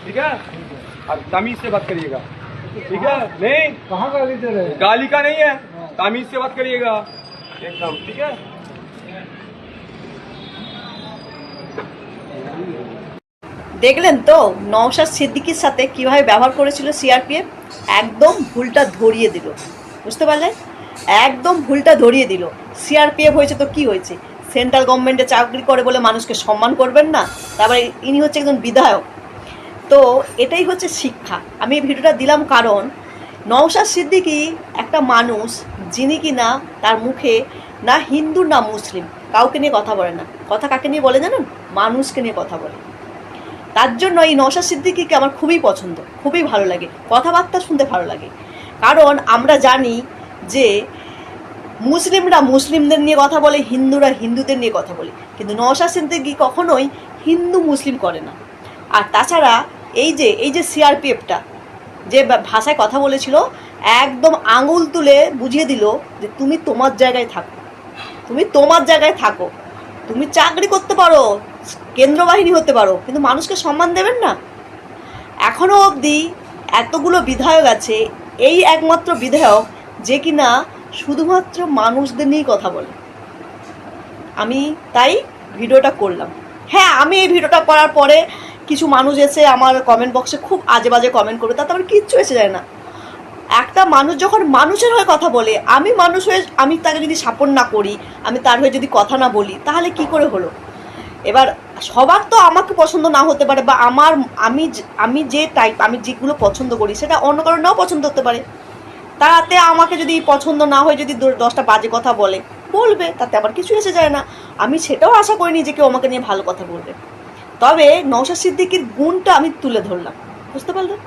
ठीक है, अब तमीज से बात करिएगा, ठीक है? नहीं, कहाँ गाली दे रहे हैं? गाली का नहीं है, तमीज से बात करिएगा एकदम, ठीक है? দেখলেন তো নওশাদ সিদ্দিকীর সাথে কিভাবে ব্যবহার করেছিল সিআরপিএফ। একদম ভুলটা ধরিয়ে দিল, বুঝতে পারলেন? একদম ভুলটা ধরিয়ে দিল। সিআরপিএফ হয়েছে তো কি হয়েছে, সেন্ট্রাল গভর্নমেন্টে চাকরি করে বলে মানুষকে সম্মান করবেন না? তারপরে ইনি হচ্ছে একজন বিধায়ক। তো এটাই হচ্ছে শিক্ষা। আমি এই ভিডিওটা দিলাম কারণ নওশাদ সিদ্দিকী একটা মানুষ যিনি কিনা তার মুখে না হিন্দু না মুসলিম কাউকে নিয়ে কথা বলে না। কথা কাকে নিয়ে বলে জানেন? মানুষকে নিয়ে কথা বলে। তার জন্য এই নওশাদ সিদ্দিকীকে আমার খুবই পছন্দ, খুবই ভালো লাগে, কথাবার্তা শুনতে ভালো লাগে। কারণ আমরা জানি যে মুসলিমরা মুসলিমদের নিয়ে কথা বলে, হিন্দুরা হিন্দুদের নিয়ে কথা বলে, কিন্তু নওশাদ সিদ্দিকী কখনোই হিন্দু মুসলিম করে না। আর তাছাড়া এই যে সিআরপিএফটা যে ভাষায় কথা বলেছিল, একদম আঙুল তুলে বুঝিয়ে দিল যে তুমি তোমার জায়গায় থাকো, তুমি তোমার জায়গায় থাকো, তুমি চাকরি করতে পারো, কেন্দ্র বাহিনী হতে পারো, কিন্তু মানুষকে সম্মান দেবেন না। এখনও অবধি এতগুলো বিধায়ক আছে, এই একমাত্র বিধায়ক যে কিনা শুধুমাত্র মানুষদের নিয়েই কথা বলে। আমি তাই ভিডিওটা করলাম। হ্যাঁ, আমি এই ভিডিওটা করার পরে কিছু মানুষ এসে আমার কমেন্ট বক্সে খুব আজে বাজে কমেন্ট করে, তাতে আমার কিচ্ছু এসে যায় না। একটা মানুষ যখন মানুষের হয়ে কথা বলে, আমি মানুষ হয়ে আমি তাকে যদি সাপোর্ট না করি, আমি তার হয়ে যদি কথা না বলি, তাহলে কি করে হলো? এবার সবার তো আমাকে পছন্দ না হতে পারে, বা আমি যে টাইপ, আমি যেগুলো পছন্দ করি সেটা অন্য কারো নাও পছন্দ হতে পারে। তাতে আমাকে যদি পছন্দ না হয়, যদি 10টা বাজে কথা বলবে, তাতে আবার কিছু এসে যায় না। আমি সেটাও আশা করিনি যে কেউ আমাকে নিয়ে ভালো কথা বলবে। তবে নওশাদ সিদ্দিকীর গুণটা আমি তুলে ধরলাম, বুঝতে পারলেন?